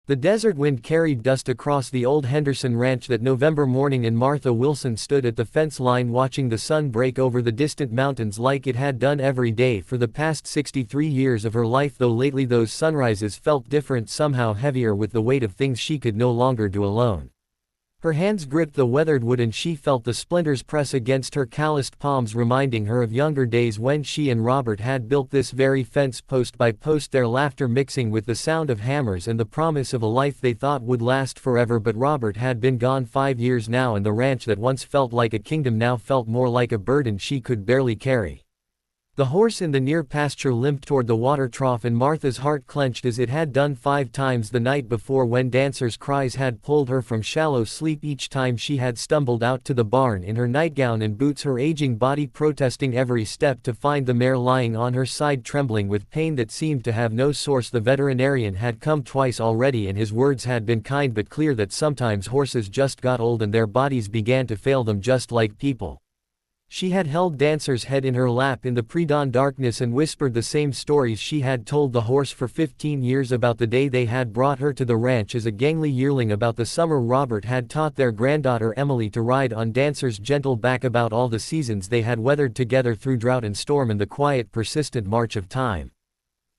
The desert wind carried dust across the old Henderson ranch that November morning, and Martha Wilson stood at the fence line watching the sun break over the distant mountains like it had done every day for the past 63 years of her life, though lately those sunrises felt different, somehow heavier with the weight of things she could no longer do alone. Her hands gripped the weathered wood and she felt the splinters press against her calloused palms, reminding her of younger days when she and Robert had built this very fence post by post, their laughter mixing with the sound of hammers and the promise of a life they thought would last forever. But Robert had been gone 5 years now, and the ranch that once felt like a kingdom now felt more like a burden she could barely carry. The horse in the near pasture limped toward the water trough, and Martha's heart clenched as it had done 5 times the night before when Dancer's cries had pulled her from shallow sleep each time she had stumbled out to the barn in her nightgown and boots, her aging body protesting every step to find the mare lying on her side, trembling with pain that seemed to have no source. The veterinarian had come twice already, and his words had been kind but clear that sometimes horses just got old and their bodies began to fail them just like people. She had held Dancer's head in her lap in the pre-dawn darkness and whispered the same stories she had told the horse for 15 years, about the day they had brought her to the ranch as a gangly yearling, about the summer Robert had taught their granddaughter Emily to ride on Dancer's gentle back, about all the seasons they had weathered together through drought and storm and the quiet persistent march of time.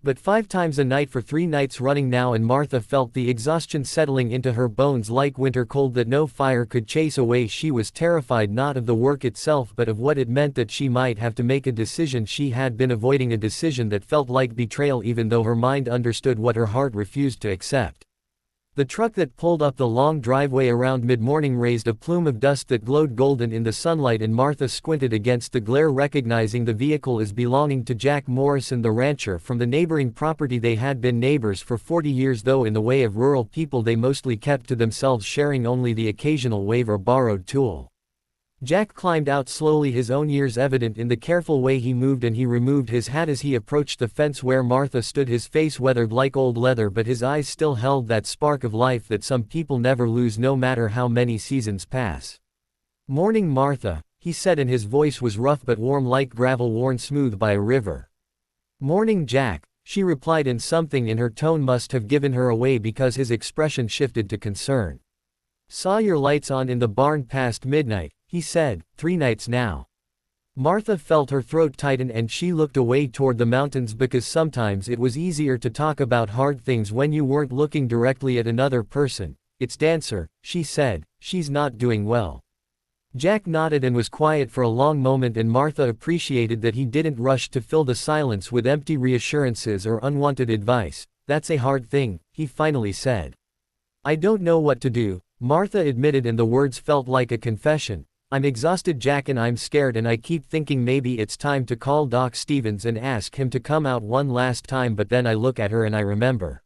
But 5 times a night for 3 nights running now, and Martha felt the exhaustion settling into her bones like winter cold that no fire could chase away. She was terrified not of the work itself but of what it meant that she might have to make a decision she had been avoiding, a decision that felt like betrayal even though her mind understood what her heart refused to accept. The truck that pulled up the long driveway around mid-morning raised a plume of dust that glowed golden in the sunlight, and Martha squinted against the glare, recognizing the vehicle as belonging to Jack Morrison, the rancher from the neighboring property. They had been neighbors for 40 years, though in the way of rural people they mostly kept to themselves, sharing only the occasional wave or borrowed tool. Jack climbed out slowly, his own years evident in the careful way he moved, and he removed his hat as he approached the fence where Martha stood, his face weathered like old leather but his eyes still held that spark of life that some people never lose no matter how many seasons pass. "Morning, Martha," he said, and his voice was rough but warm like gravel worn smooth by a river. "Morning, Jack," she replied, and something in her tone must have given her away because his expression shifted to concern. "Saw your lights on in the barn past midnight," he said. 3 nights now." Martha felt her throat tighten and she looked away toward the mountains, because sometimes it was easier to talk about hard things when you weren't looking directly at another person. "It's Dancer," she said. "She's not doing well." Jack nodded and was quiet for a long moment, and Martha appreciated that he didn't rush to fill the silence with empty reassurances or unwanted advice. "That's a hard thing," he finally said. "I don't know what to do," Martha admitted, and the words felt like a confession. "I'm exhausted, Jack, and I'm scared, and I keep thinking maybe it's time to call Doc Stevens and ask him to come out one last time, but then I look at her and I remember."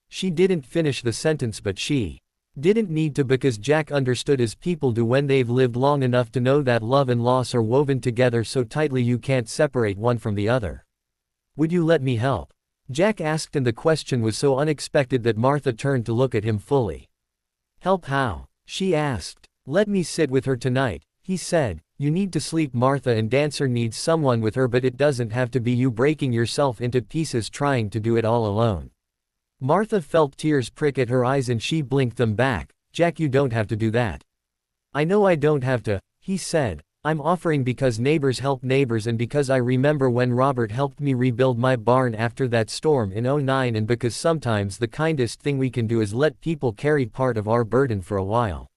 She didn't finish the sentence, but she didn't need to, because Jack understood, as people do when they've lived long enough to know that love and loss are woven together so tightly you can't separate one from the other. "Would you let me help?" Jack asked, and the question was so unexpected that Martha turned to look at him fully. "Help how?" she asked. "Let me sit with her tonight," he said. "You need to sleep, Martha, and Dancer needs someone with her, but it doesn't have to be you breaking yourself into pieces trying to do it all alone." Martha felt tears prick at her eyes and she blinked them back. "Jack, you don't have to do that." "I know I don't have to," he said. "I'm offering because neighbors help neighbors, and because I remember when Robert helped me rebuild my barn after that storm in '09, and because sometimes the kindest thing we can do is let people carry part of our burden for a while."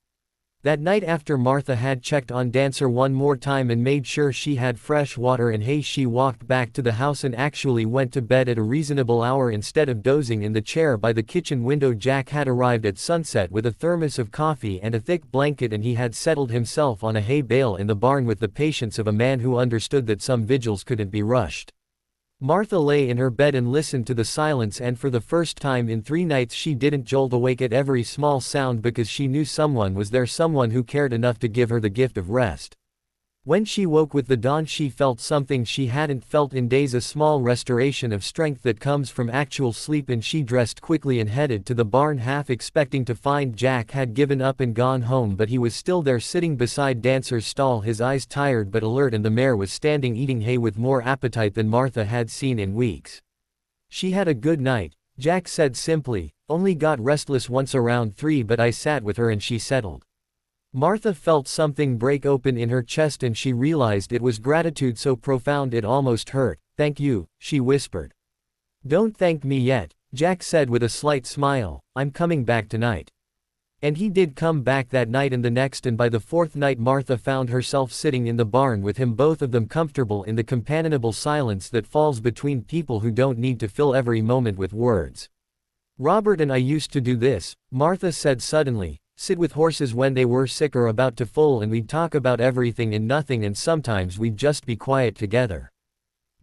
That night, after Martha had checked on Dancer one more time and made sure she had fresh water and hay, she walked back to the house and actually went to bed at a reasonable hour instead of dozing in the chair by the kitchen window. Jack had arrived at sunset with a thermos of coffee and a thick blanket, and he had settled himself on a hay bale in the barn with the patience of a man who understood that some vigils couldn't be rushed. Martha lay in her bed and listened to the silence, and for the first time in 3 nights she didn't jolt awake at every small sound, because she knew someone was there, someone who cared enough to give her the gift of rest. When she woke with the dawn, she felt something she hadn't felt in days, a small restoration of strength that comes from actual sleep, and she dressed quickly and headed to the barn, half expecting to find Jack had given up and gone home, but he was still there, sitting beside Dancer's stall, his eyes tired but alert, and the mare was standing eating hay with more appetite than Martha had seen in weeks. She had a good night, Jack said simply, only got restless once around 3 but I sat with her and she settled. Martha felt something break open in her chest and she realized it was gratitude so profound it almost hurt. Thank you, she whispered. Don't thank me yet, Jack said with a slight smile, I'm coming back tonight. And he did come back that night and the next, and by the 4th night Martha found herself sitting in the barn with him, both of them comfortable in the companionable silence that falls between people who don't need to fill every moment with words. Robert and I used to do this, Martha said suddenly, sit with horses when they were sick or about to foal and we'd talk about everything and nothing and sometimes we'd just be quiet together.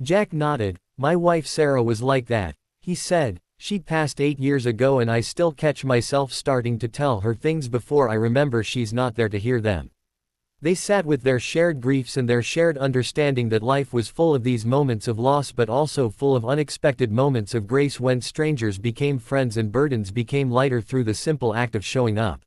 Jack nodded. My wife Sarah was like that, he said. She passed 8 years ago and I still catch myself starting to tell her things before I remember she's not there to hear them. They sat with their shared griefs and their shared understanding that life was full of these moments of loss but also full of unexpected moments of grace when strangers became friends and burdens became lighter through the simple act of showing up.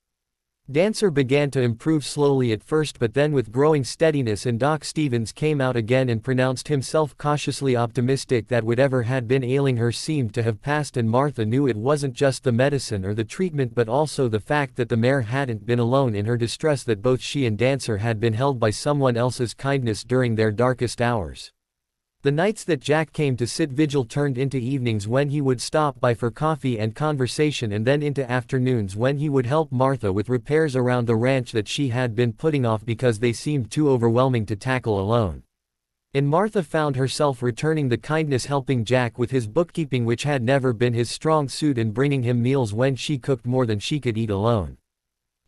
Dancer began to improve slowly at first but then with growing steadiness, and Doc Stevens came out again and pronounced himself cautiously optimistic that whatever had been ailing her seemed to have passed, and Martha knew it wasn't just the medicine or the treatment but also the fact that the mare hadn't been alone in her distress, that both she and Dancer had been held by someone else's kindness during their darkest hours. The nights that Jack came to sit vigil turned into evenings when he would stop by for coffee and conversation, and then into afternoons when he would help Martha with repairs around the ranch that she had been putting off because they seemed too overwhelming to tackle alone. And Martha found herself returning the kindness, helping Jack with his bookkeeping, which had never been his strong suit, and bringing him meals when she cooked more than she could eat alone.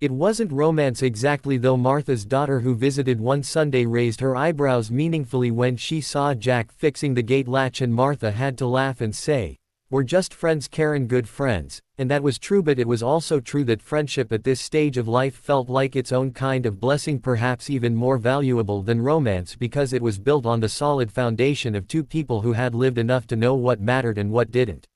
It wasn't romance exactly though. Martha's daughter, who visited one Sunday, raised her eyebrows meaningfully when she saw Jack fixing the gate latch, and Martha had to laugh and say, "We're just friends, Karen, good friends." And that was true, but it was also true that friendship at this stage of life felt like its own kind of blessing, perhaps even more valuable than romance because it was built on the solid foundation of two people who had lived enough to know what mattered and what didn't.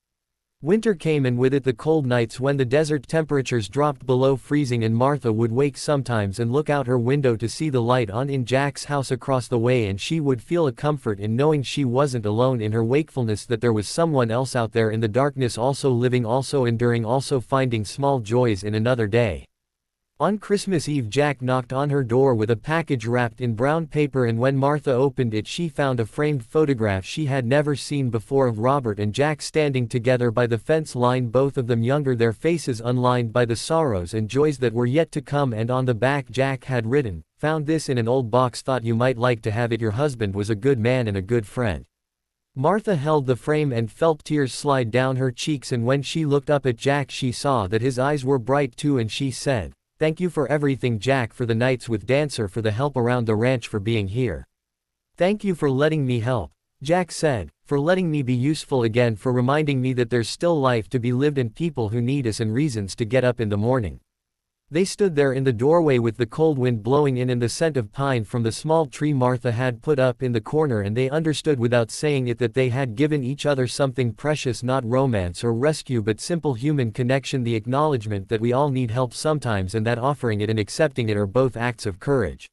Winter came, and with it the cold nights when the desert temperatures dropped below freezing, and Martha would wake sometimes and look out her window to see the light on in Jack's house across the way, and she would feel a comfort in knowing she wasn't alone in her wakefulness, that there was someone else out there in the darkness, also living, also enduring, also finding small joys in another day. On Christmas Eve, Jack knocked on her door with a package wrapped in brown paper, and when Martha opened it she found a framed photograph she had never seen before of Robert and Jack standing together by the fence line, both of them younger, their faces unlined by the sorrows and joys that were yet to come, and on the back Jack had written, "Found this in an old box, thought you might like to have it, your husband was a good man and a good friend." Martha held the frame and felt tears slide down her cheeks, and when she looked up at Jack she saw that his eyes were bright too, and she said, "Thank you for everything, Jack, for the nights with Dancer, for the help around the ranch, for being here." "Thank you for letting me help," Jack said, "for letting me be useful again, for reminding me that there's still life to be lived and people who need us and reasons to get up in the morning." They stood there in the doorway with the cold wind blowing in and the scent of pine from the small tree Martha had put up in the corner, and they understood without saying it that they had given each other something precious, not romance or rescue but simple human connection, the acknowledgement that we all need help sometimes, and that offering it and accepting it are both acts of courage.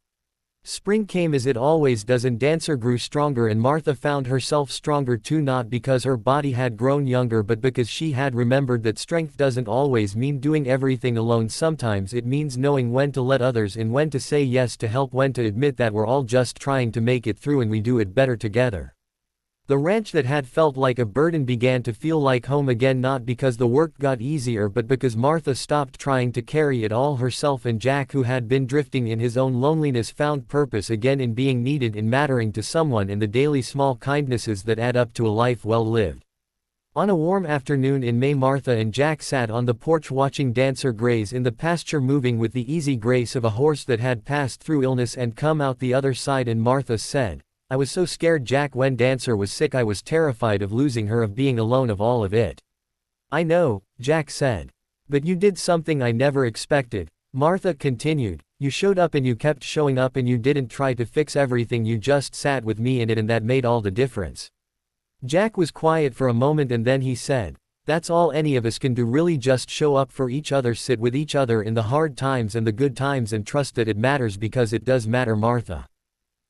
Spring came as it always does, and Dancer grew stronger, and Martha found herself stronger too, not because her body had grown younger but because she had remembered that strength doesn't always mean doing everything alone. Sometimes it means knowing when to let others in, when to say yes to help, when to admit that we're all just trying to make it through and we do it better together. The ranch that had felt like a burden began to feel like home again, not because the work got easier but because Martha stopped trying to carry it all herself, and Jack, who had been drifting in his own loneliness, found purpose again in being needed, in mattering to someone, in the daily small kindnesses that add up to a life well lived. On a warm afternoon in May, Martha and Jack sat on the porch watching Dancer graze in the pasture, moving with the easy grace of a horse that had passed through illness and come out the other side, and Martha said, "I was so scared, Jack, when Dancer was sick. I was terrified of losing her, of being alone, of all of it." "I know," Jack said. "But you did something I never expected," Martha continued. "You showed up, and you kept showing up, and you didn't try to fix everything, you just sat with me in it, and that made all the difference." Jack was quiet for a moment and then he said, "That's all any of us can do, really, just show up for each other, sit with each other in the hard times and the good times, and trust that it matters, because it does matter, Martha.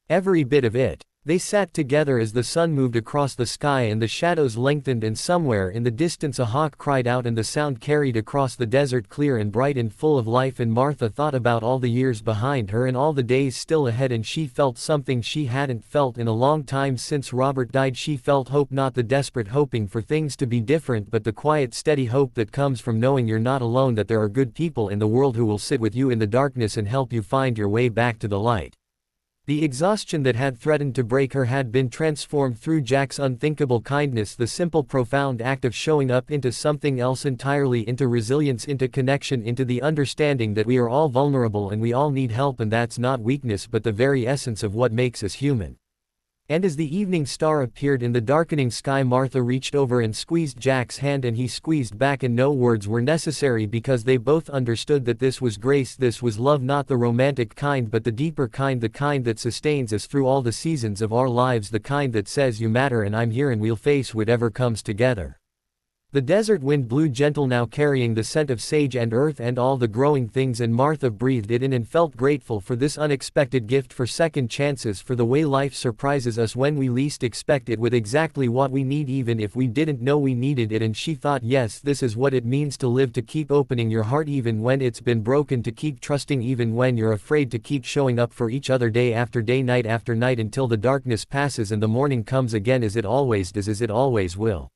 Every bit of it." They sat together as the sun moved across the sky and the shadows lengthened, and somewhere in the distance a hawk cried out and the sound carried across the desert clear and bright and full of life. And Martha thought about all the years behind her and all the days still ahead, and she felt something she hadn't felt in a long time since Robert died. She felt hope, not the desperate hoping for things to be different, but the quiet steady hope that comes from knowing you're not alone, that there are good people in the world who will sit with you in the darkness and help you find your way back to the light. The exhaustion that had threatened to break her had been transformed through Jack's unthinkable kindness, the simple profound act of showing up, into something else entirely, into resilience, into connection, into the understanding that we are all vulnerable and we all need help, and that's not weakness but the very essence of what makes us human. And as the evening star appeared in the darkening sky, Martha reached over and squeezed Jack's hand, and he squeezed back, and no words were necessary because they both understood that this was grace, this was love, not the romantic kind but the deeper kind, the kind that sustains us through all the seasons of our lives, the kind that says you matter and I'm here and we'll face whatever comes together. The desert wind blew gentle now, carrying the scent of sage and earth and all the growing things, and Martha breathed it in and felt grateful for this unexpected gift, for second chances, for the way life surprises us when we least expect it with exactly what we need even if we didn't know we needed it. And she thought, yes, this is what it means to live, to keep opening your heart even when it's been broken, to keep trusting even when you're afraid, to keep showing up for each other day after day, night after night, until the darkness passes and the morning comes again, as it always does, as it always will.